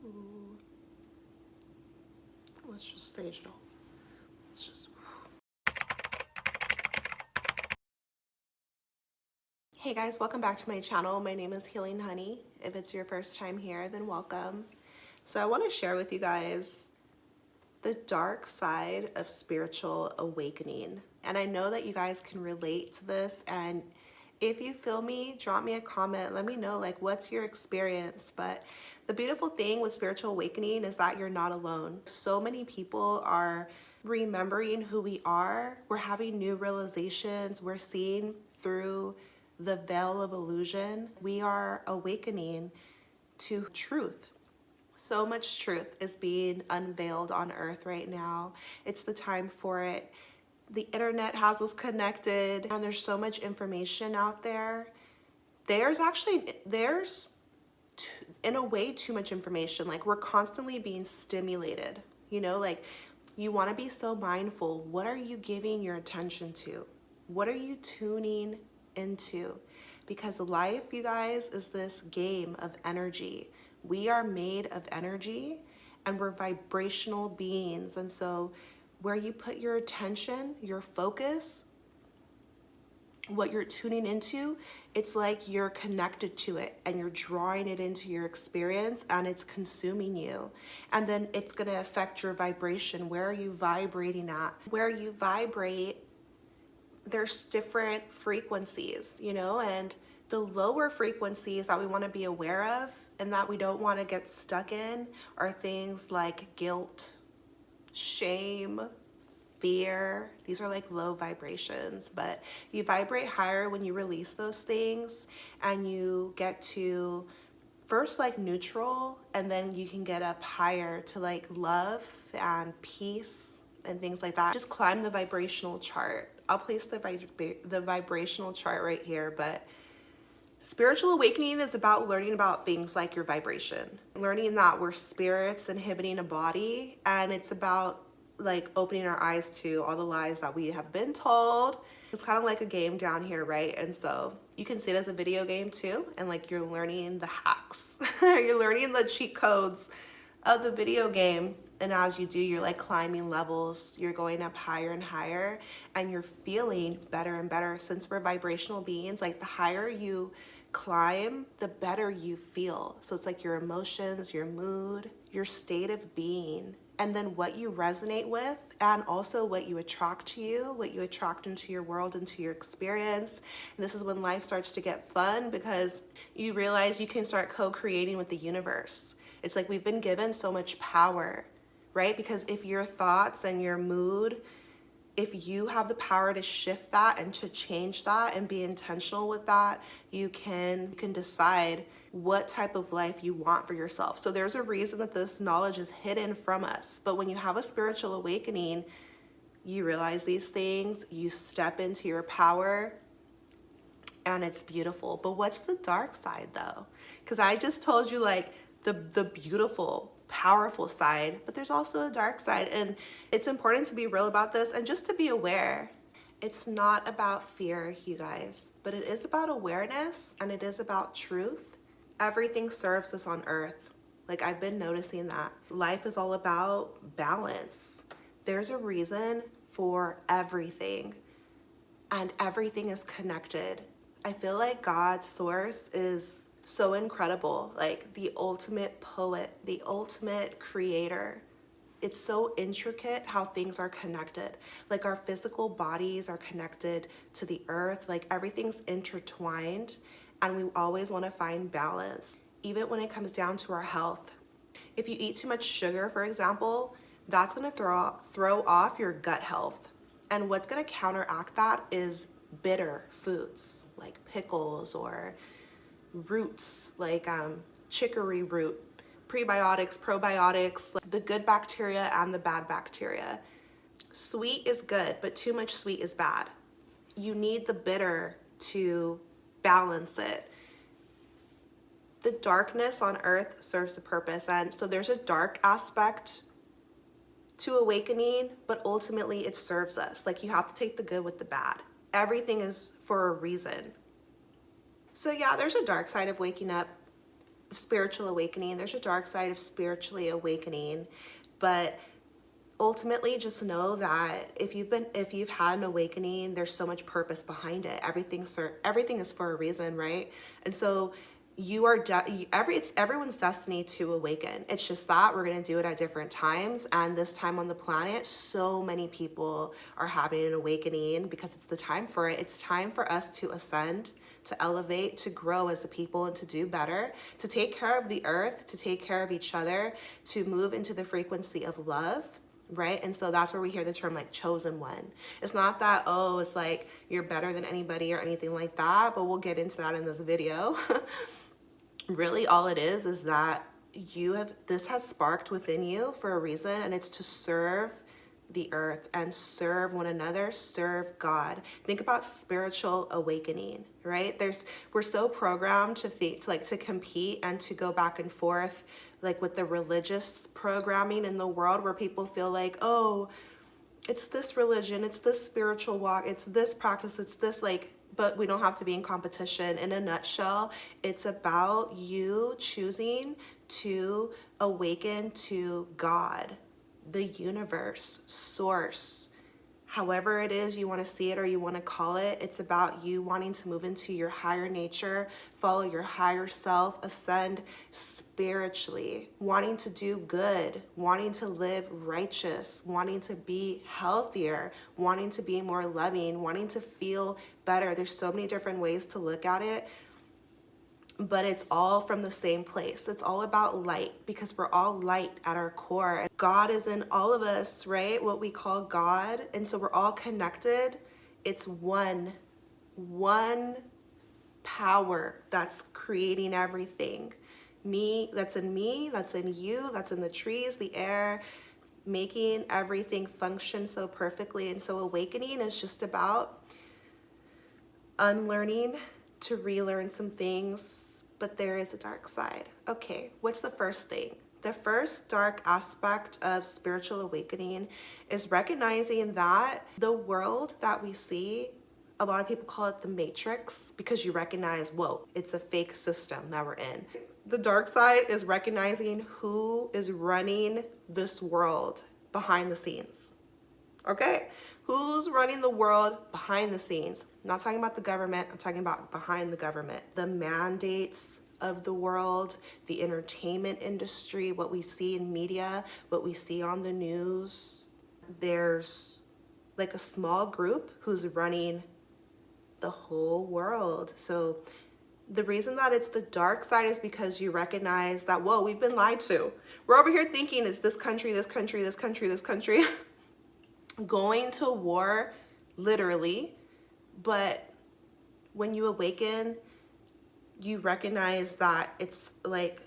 Ooh. Let's just stage it all. Let's just. Hey guys, welcome back to my channel. My name is Healing Honey. If it's your first time here, then welcome. So I want to share with you guys the dark side of spiritual awakening. And I know that you guys can relate to this, and if you feel me, drop me a comment. Let me know, like, what's your experience? But the beautiful thing with spiritual awakening is that you're not alone. So many people are remembering who we are. We're having new realizations. We're seeing through the veil of illusion. We are awakening to truth. So much truth is being unveiled on earth right now. It's the time for it. The internet has us connected, and there's so much information out there. There's in a way too much information. Like, we're constantly being stimulated, you know, like, you want to be so mindful. What are you giving your attention to? What are you tuning into? Because life, you guys, is this game of energy. We are made of energy, and we're vibrational beings. And so where you put your attention, your focus, what you're tuning into, it's like you're connected to it and you're drawing it into your experience, and it's consuming you. And then it's going to affect your vibration. Where are you vibrating at? Where you vibrate, there's different frequencies, you know, and the lower frequencies that we want to be aware of and that we don't want to get stuck in are things like guilt, shame, fear. These are like low vibrations, but you vibrate higher when you release those things and you get to first like neutral, and then you can get up higher to like love and peace and things like that. Just climb the vibrational chart. I'll place the vibrational chart right here, but spiritual awakening is about learning about things like your vibration, learning that we're spirits inhabiting a body, and it's about like opening our eyes to all the lies that we have been told. It's kind of like a game down here, right? And so you can see it as a video game too, and like you're learning the hacks. You're learning the cheat codes of the video game, and as you do, you're like climbing levels, you're going up higher and higher, and you're feeling better and better. Since we're vibrational beings, like the higher you climb, the better you feel. So it's like your emotions, your mood, your state of being, and then what you resonate with, and also what you attract to you, what you attract into your world, into your experience. And this is when life starts to get fun, because you realize you can start co-creating with the universe. It's like we've been given so much power, right? Because if your thoughts and your mood, if you have the power to shift that and to change that and be intentional with that, you can decide what type of life you want for yourself. So there's a reason that this knowledge is hidden from us. But when you have a spiritual awakening, you realize these things, you step into your power, and it's beautiful. But what's the dark side though? Because I just told you like the beautiful, powerful side, but there's also a dark side, and it's important to be real about this and just to be aware. It's not about fear, you guys, but it is about awareness, and it is about truth. Everything serves us on earth. Like, I've been noticing that life is all about balance. There's a reason for everything, and everything is connected. I feel like God's source is so incredible, like the ultimate poet, the ultimate creator. It's so intricate how things are connected. Like, our physical bodies are connected to the earth, like everything's intertwined, and we always want to find balance, even when it comes down to our health. If you eat too much sugar, for example, that's going to throw off your gut health. And what's going to counteract that is bitter foods like pickles or roots like chicory root, prebiotics, probiotics, like the good bacteria and the bad bacteria. Sweet is good, but too much sweet is bad. You need the bitter to balance it. The darkness on earth serves a purpose, and so there's a dark aspect to awakening, but ultimately it serves us. Like, you have to take the good with the bad. Everything is for a reason. So yeah, there's a dark side of waking up spiritual awakening. There's a dark side of spiritually awakening, but ultimately just know that if you've had an awakening, there's so much purpose behind it. Everything is for a reason, right? And so it's everyone's destiny to awaken. It's just that we're going to do it at different times, and this time on the planet, so many people are having an awakening because it's the time for it. It's time for us to ascend, to elevate, to grow as a people, and to do better, to take care of the earth, to take care of each other, to move into the frequency of love, right? And so that's where we hear the term like chosen one. It's not that, oh, it's like you're better than anybody or anything like that, but we'll get into that in this video. Really all it is that this has sparked within you for a reason, and it's to serve the earth and serve one another, serve God. Think about spiritual awakening, right? We're so programmed to think, to compete and to go back and forth, like with the religious programming in the world, where people feel like, oh, it's this religion, it's this spiritual walk, it's this practice, it's this but we don't have to be in competition. In a nutshell, it's about you choosing to awaken to God, the universe, source, however it is you want to see it or you want to call it. It's about you wanting to move into your higher nature, follow your higher self, ascend spiritually, wanting to do good, wanting to live righteous, wanting to be healthier, wanting to be more loving, wanting to feel better. There's so many different ways to look at it, but it's all from the same place. It's all about light, because we're all light at our core. God is in all of us, right? What we call God. And so we're all connected. It's one power that's creating everything. That's in me, that's in you, that's in the trees, the air, making everything function so perfectly. And so awakening is just about unlearning to relearn some things, but there is a dark side. Okay, what's the first thing? The first dark aspect of spiritual awakening is recognizing that the world that we see, a lot of people call it the matrix, because you recognize, whoa, it's a fake system that we're in. The dark side is recognizing who is running this world behind the scenes. Okay? Who's running the world behind the scenes? I'm not talking about the government, I'm talking about behind the government. The mandates of the world, the entertainment industry, what we see in media, what we see on the news. There's like a small group who's running the whole world. So the reason that it's the dark side is because you recognize that, whoa, we've been lied to. We're over here thinking it's this country, this country, this country, this country. Going to war, literally, but when you awaken, you recognize that it's like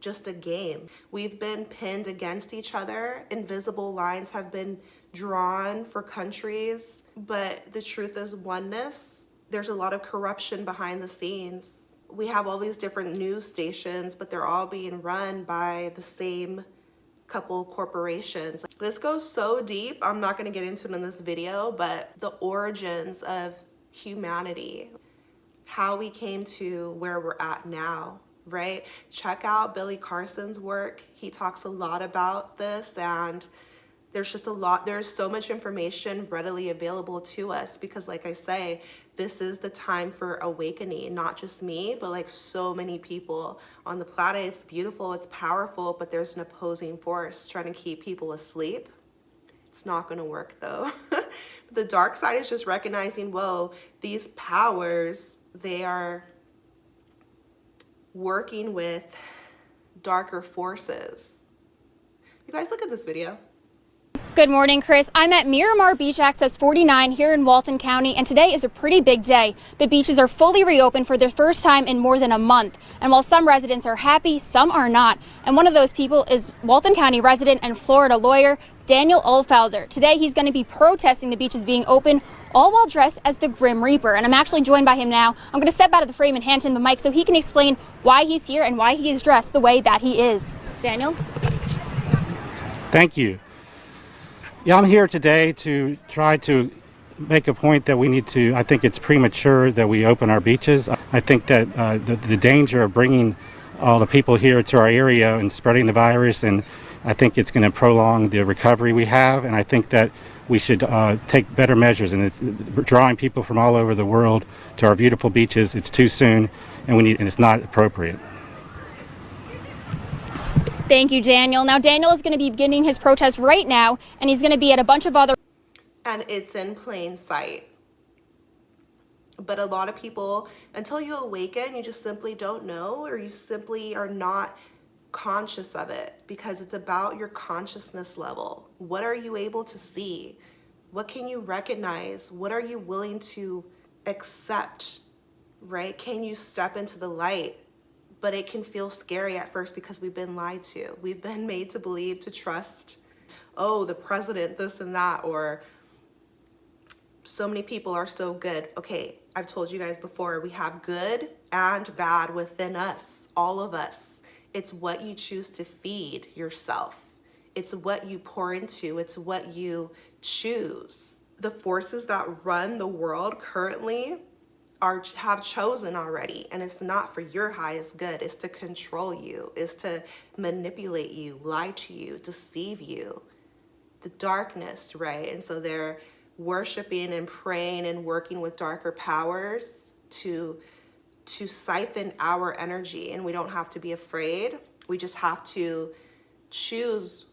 just a game. We've been pinned against each other. Invisible lines have been drawn for countries, but the truth is oneness. There's a lot of corruption behind the scenes. We have all these different news stations, but they're all being run by the same couple corporations. This goes so deep, I'm not going to get into it in this video, but the origins of humanity, how we came to where we're at now, right? Check out Billy Carson's work. He talks a lot about this, and there's so much information readily available to us, because like I say, this is the time for awakening, not just me, but like so many people on the planet. It's beautiful, it's powerful, but there's an opposing force trying to keep people asleep. It's not going to work though. The dark side is just recognizing, whoa, these powers, they are working with darker forces. You guys look at this video. Good morning, Chris. I'm at Miramar Beach Access 49 here in Walton County, and today is a pretty big day. The beaches are fully reopened for the first time in more than a month. And while some residents are happy, some are not. And one of those people is Walton County resident and Florida lawyer Daniel Ohlfelder. Today he's going to be protesting the beaches being open, all while dressed as the Grim Reaper. And I'm actually joined by him now. I'm going to step out of the frame and hand him the mic so he can explain why he's here and why he is dressed the way that he is. Daniel? Thank you. Yeah, I'm here today to try to make a point that we need to, I think it's premature that we open our beaches. I think that the danger of bringing all the people here to our area and spreading the virus, and I think it's going to prolong the recovery we have, and I think that we should take better measures, and it's drawing people from all over the world to our beautiful beaches. It's too soon, and it's not appropriate. Thank you, Daniel. Now, Daniel is going to be beginning his protest right now, and he's going to be at a bunch of other... And it's in plain sight. But a lot of people, until you awaken, you just simply don't know, or you simply are not conscious of it, because it's about your consciousness level. What are you able to see? What can you recognize? What are you willing to accept, right? Can you step into the light? But it can feel scary at first because we've been lied to. We've been made to believe, to trust, oh, the president, this and that, or so many people are so good. Okay, I've told you guys before, we have good and bad within us, all of us. It's what you choose to feed yourself. It's what you pour into. It's what you choose. The forces that run the world currently have chosen already, and it's not for your highest good. It's to control you. It's to manipulate you, lie to you, deceive you. The darkness, right? And so they're worshiping and praying and working with darker powers to siphon our energy, and we don't have to be afraid. We just have to choose,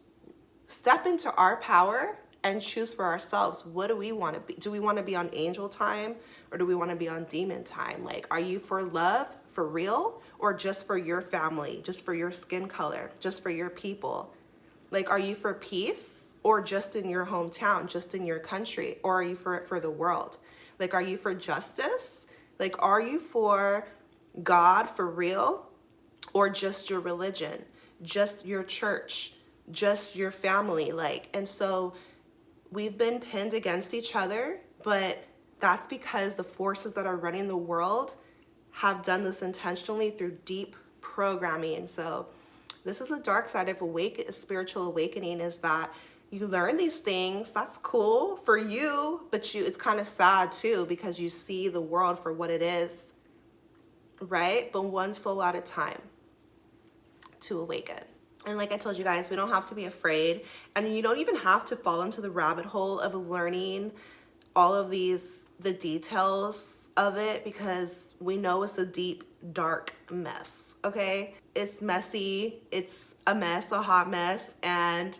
step into our power and choose for ourselves. What do we want to be? Do we want to be on angel time, or do we want to be on demon time? Like, are you for love, for real, or just for your family, just for your skin color, just for your people? Like, are you for peace, or just in your hometown, just in your country, or are you for the world? Like, are you for justice? Like, are you for God for real, or just your religion, just your church, just your family? Like, and so we've been pinned against each other, but that's because the forces that are running the world have done this intentionally through deep programming. And so this is the dark side of spiritual awakening, is that you learn these things. That's cool for you, but it's kind of sad too, because you see the world for what it is, right? But one soul at a time to awaken. And like I told you guys, we don't have to be afraid, and you don't even have to fall into the rabbit hole of learning all of the details of it, because we know it's a deep, dark mess, okay? It's messy, it's a mess, a hot mess, and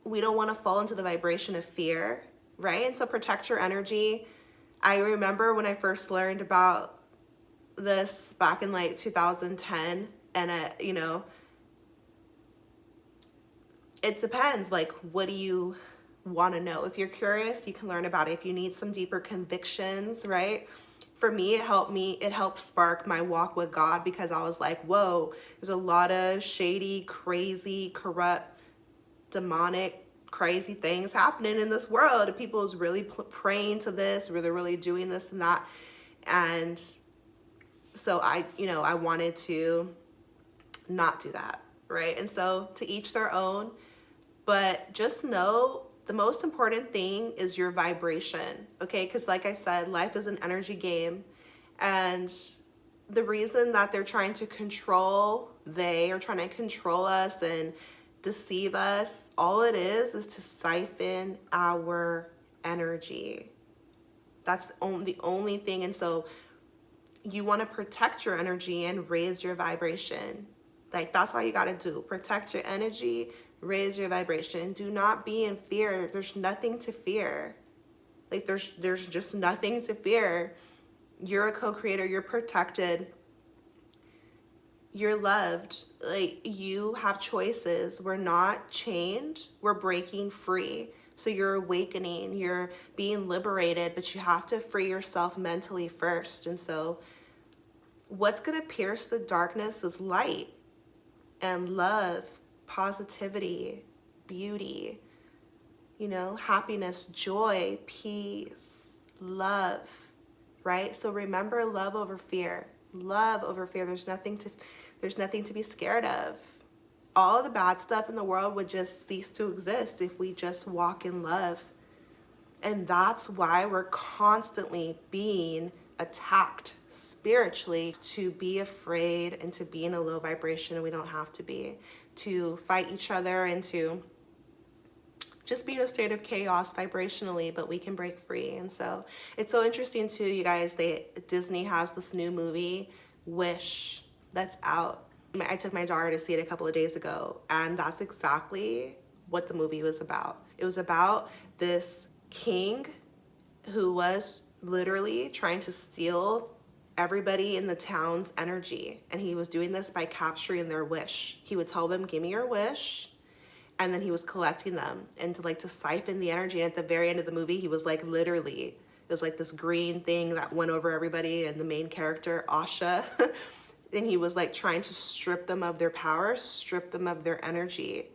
we don't want to fall into the vibration of fear, right? And so protect your energy. I remember when I first learned about this back in like 2010, and it depends, like, what do you want to know? If you're curious, you can learn about it. If you need some deeper convictions, right? For me, it helped spark my walk with God, because I was like, whoa, there's a lot of shady, crazy, corrupt, demonic, crazy things happening in this world, and people is really praying to this, or they're really doing this and that. And so I wanted to not do that, right? And so to each their own, but just know the most important thing is your vibration, okay? Because like I said, life is an energy game, and the reason that they're trying to they are trying to control us and deceive us, all it is to siphon our energy. That's the only thing. And so you want to protect your energy and raise your vibration. Like, that's all you got to do. Protect your energy, raise your vibration. Do not be in fear. There's nothing to fear. Like, there's just nothing to fear. You're a co-creator. You're protected. You're loved. Like, you have choices. We're not chained. We're breaking free. So you're awakening, you're being liberated, but you have to free yourself mentally first. And so what's going to pierce the darkness is light and love, positivity, beauty, happiness, joy, peace, love, right? So remember, love over fear. Love over fear. There's nothing to be scared of. All the bad stuff in the world would just cease to exist if we just walk in love. And that's why we're constantly being attacked spiritually to be afraid and to be in a low vibration, and we don't have to be, to fight each other and to just be in a state of chaos vibrationally, but we can break free. And so it's so interesting too, you guys, Disney has this new movie, Wish, that's out. I took my daughter to see it a couple of days ago, and that's exactly what the movie was about. It was about this king who was literally trying to steal everybody in the town's energy, and he was doing this by capturing their wish. He would tell them, give me your wish, and then he was collecting them and to siphon the energy. And at the very end of the movie, he was like, literally, it was like this green thing that went over everybody, and the main character, Asha, and he was like trying to strip them of their power, strip them of their energy.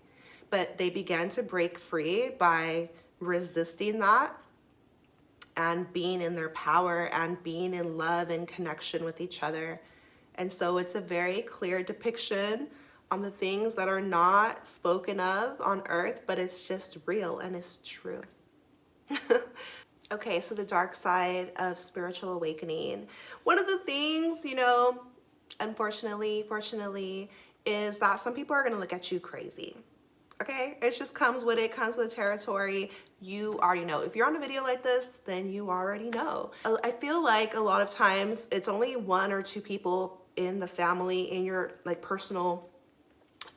But they began to break free by resisting that and being in their power and being in love and connection with each other. And so it's a very clear depiction on the things that are not spoken of on earth, but it's just real and it's true. Okay, so the dark side of spiritual awakening. One of the things, unfortunately, fortunately, is that some people are gonna look at you crazy. Okay, it just comes with it, comes with the territory. You already know. If you're on a video like this, then you already know. I feel like a lot of times it's only one or two people in the family, in your personal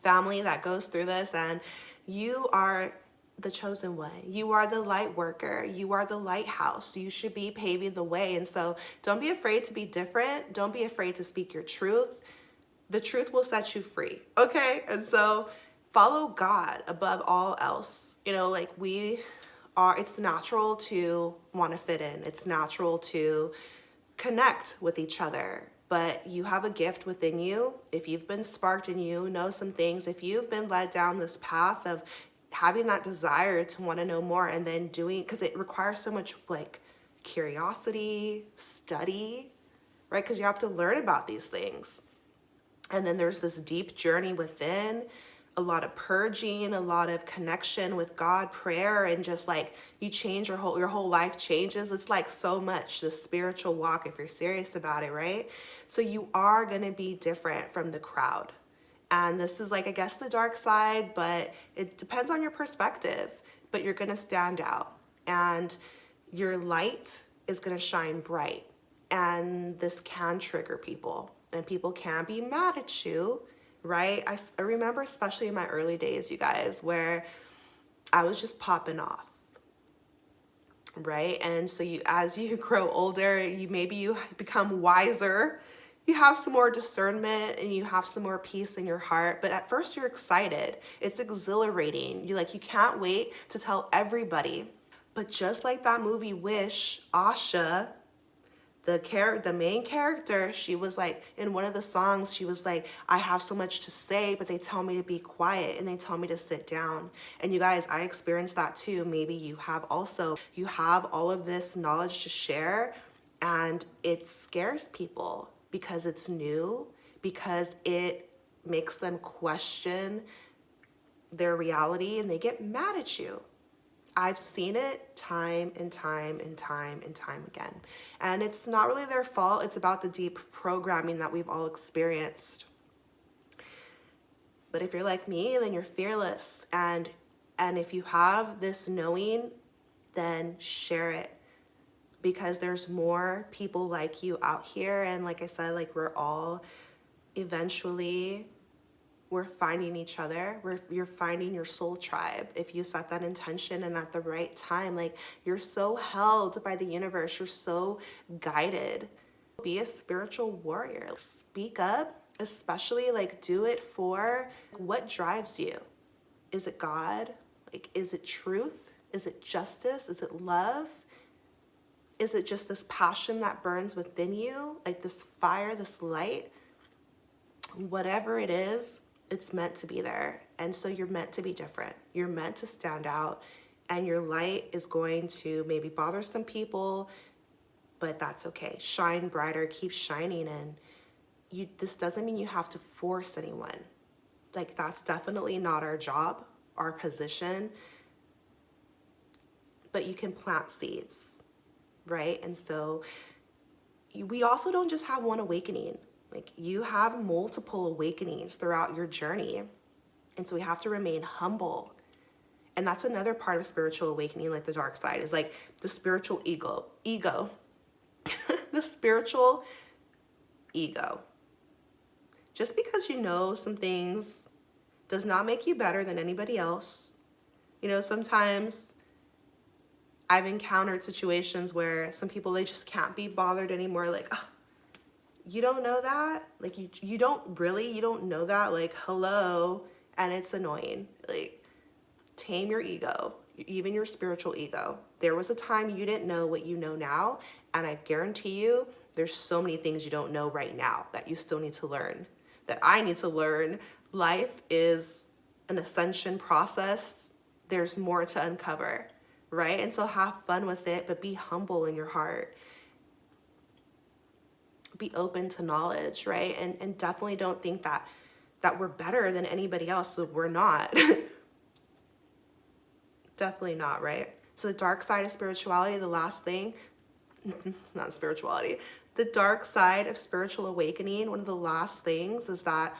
family, that goes through this, and you are the chosen one. You are the light worker. You are the lighthouse. You should be paving the way. And so don't be afraid to be different. Don't be afraid to speak your truth. The truth will set you free. Okay, and so follow God above all else. It's natural to want to fit in. It's natural to connect with each other, but you have a gift within you. If you've been sparked and you know some things, if you've been led down this path of having that desire to want to know more and then doing, because it requires so much curiosity, study, right? Because you have to learn about these things. And then there's this deep journey within, a lot of purging, a lot of connection with God, prayer, and just you change your whole life changes. It's so much, the spiritual walk, if you're serious about it, right? So you are going to be different from the crowd. And this is I guess the dark side, but it depends on your perspective, but you're going to stand out and your light is going to shine bright. And this can trigger people, and people can be mad at you, right? I remember, especially in my early days, you guys, where I was just popping off, right? And so as you grow older, you become wiser, you have some more discernment, and you have some more peace in your heart. But at first you're excited. It's exhilarating. You can't wait to tell everybody. But just like that movie Wish, Asha, the main character, she was in one of the songs, she was I have so much to say, but they tell me to be quiet and they tell me to sit down. And you guys, I experienced that too. Maybe you have also. You have all of this knowledge to share, and it scares people because it's new, because it makes them question their reality, and they get mad at you. I've seen it time and time and time and time again. And it's not really their fault. It's about the deep programming that we've all experienced. But if you're like me, then you're fearless. And if you have this knowing, then share it. Because there's more people like you out here. And like I said, we're all eventually, we're finding each other. You're finding your soul tribe. If you set that intention and at the right time, you're so held by the universe. You're so guided. Be a spiritual warrior. Speak up, especially do it for what drives you. Is it God? Is it truth? Is it justice? Is it love? Is it just this passion that burns within you? This fire, this light? Whatever it is, it's meant to be there. And so you're meant to be different. You're meant to stand out, and your light is going to maybe bother some people, but that's okay. Shine brighter, keep shining. And this doesn't mean you have to force anyone. That's definitely not our job, our position, but you can plant seeds, right? And so we also don't just have one awakening. Like, you have multiple awakenings throughout your journey. And so we have to remain humble. And that's another part of spiritual awakening, like the dark side, is like the spiritual ego. The spiritual ego. Just because you know some things does not make you better than anybody else. You know, sometimes I've encountered situations where some people, they just can't be bothered anymore. Like, oh, you don't know that? Like, you don't know that? Like, hello. And it's annoying. Like, tame your ego, even your spiritual ego. There was a time you didn't know what you know now. And I guarantee you, there's so many things you don't know right now that you still need to learn, that I need to learn. Life is an ascension process. There's more to uncover, right? And so have fun with it, but be humble in your heart. Be open to knowledge, right? And definitely don't think that we're better than anybody else. So we're not. Definitely not, right? So the dark side of spirituality, the last thing, it's not spirituality. The dark side of spiritual awakening, one of the last things is that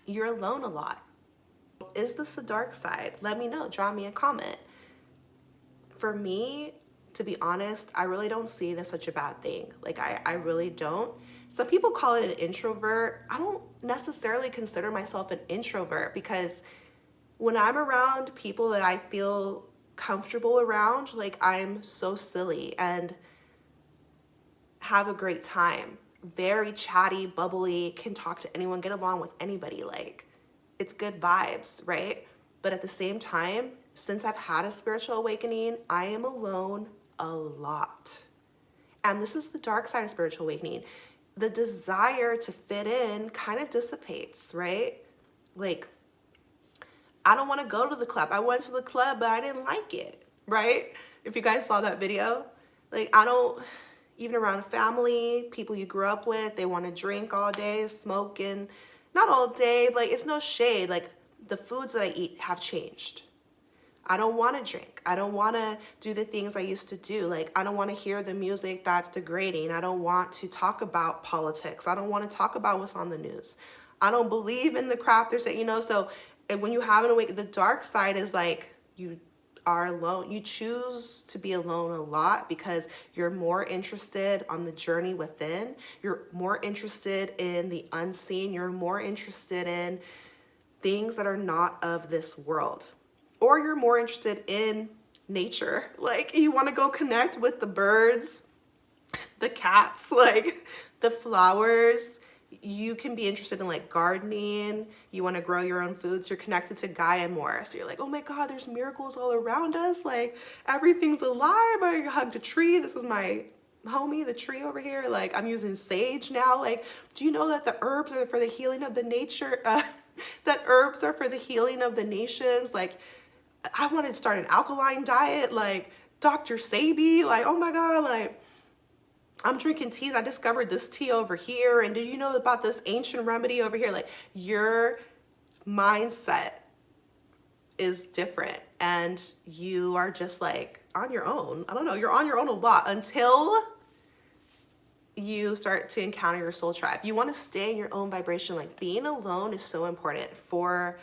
you're alone a lot. Is this the dark side? Let me know. Drop me a comment. For me, to be honest, I really don't see it as such a bad thing. Like, I really don't. Some people call it an introvert. I don't necessarily consider myself an introvert, because when I'm around people that I feel comfortable around, like, I'm so silly and have a great time. Very chatty, bubbly, can talk to anyone, get along with anybody. Like, it's good vibes, right? But at the same time, since I've had a spiritual awakening, I am alone a lot. And this is the dark side of spiritual awakening. The desire to fit in kind of dissipates, right? Like, I don't want to go to the club. I went to the club, but I didn't like it, right? If you guys saw that video, like, I don't, even around family, people you grew up with, they want to drink all day, smoke, and not all day, but like, it's no shade. Like, the foods that I eat have changed. I don't want to drink. I don't want to do the things I used to do. Like, I don't want to hear the music that's degrading. I don't want to talk about politics. I don't want to talk about what's on the news. I don't believe in the crap they're saying, you know? So when you have an awakening, the dark side is like, you are alone. You choose to be alone a lot because you're more interested on the journey within. You're more interested in the unseen. You're more interested in things that are not of this world. Or you're more interested in nature. Like, you want to go connect with the birds, the cats, like the flowers. You can be interested in like gardening. You want to grow your own foods. You're connected to Gaia more. So you're like, oh my God, there's miracles all around us. Like, everything's alive. I hugged a tree. This is my homie, the tree over here. Like, I'm using sage now. Like, do you know that the herbs are for the healing of the nature? That herbs are for the healing of the nations. Like, I wanted to start an alkaline diet, like Dr. Sabi, like, oh my God, like, I'm drinking teas. I discovered this tea over here. And did you know about this ancient remedy over here? Like, your mindset is different and you are just like on your own. I don't know. You're on your own a lot until you start to encounter your soul tribe. You want to stay in your own vibration. Like, being alone is so important for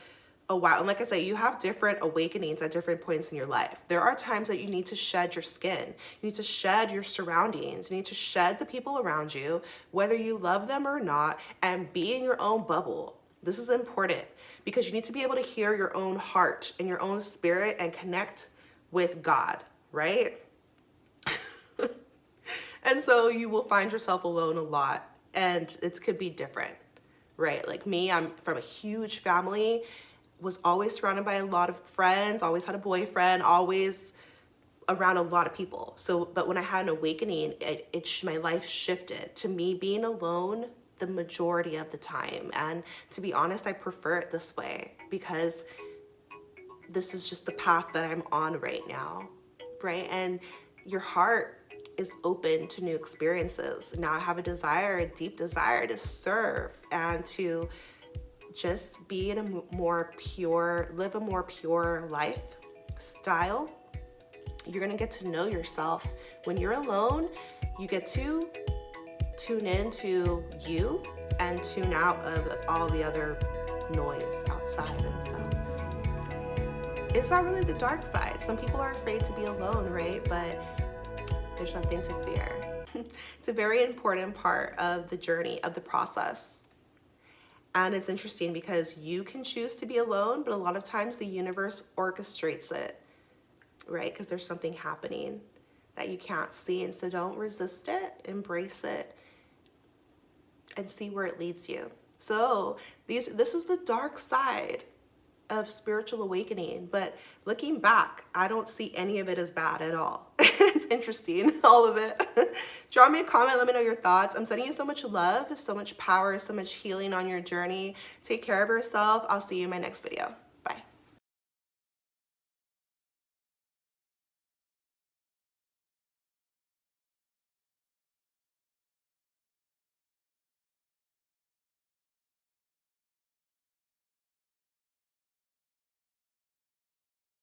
a while. And like I say, you have different awakenings at different points in your life. There are times that you need to shed your skin. You need to shed your surroundings. You need to shed the people around you, whether you love them or not, and be in your own bubble. This is important because you need to be able to hear your own heart and your own spirit and connect with God, right? And so you will find yourself alone a lot, and it could be different, right? Like me, I'm from a huge family, was always surrounded by a lot of friends, always had a boyfriend, always around a lot of people. So, but when I had an awakening, my life shifted to me being alone the majority of the time. And to be honest, I prefer it this way because this is just the path that I'm on right now, right? And your heart is open to new experiences. Now I have a deep desire to serve and to just be in live a more pure lifestyle. You're gonna get to know yourself. When you're alone, You get to tune into you and tune out of all the other noise outside. And so it's not really the dark side. Some people are afraid to be alone, right? But there's nothing to fear. It's a very important part of the journey, of the process. And it's interesting because you can choose to be alone, but a lot of times the universe orchestrates it, right? Because there's something happening that you can't see. And so don't resist it, embrace it, and see where it leads you. So this is the dark side of spiritual awakening, but looking back, I don't see any of it as bad at all. It's interesting, all of it. Drop me a comment, let me know your thoughts. I'm sending you so much love, so much power, so much healing on your journey. Take care of yourself. I'll see you in my next video.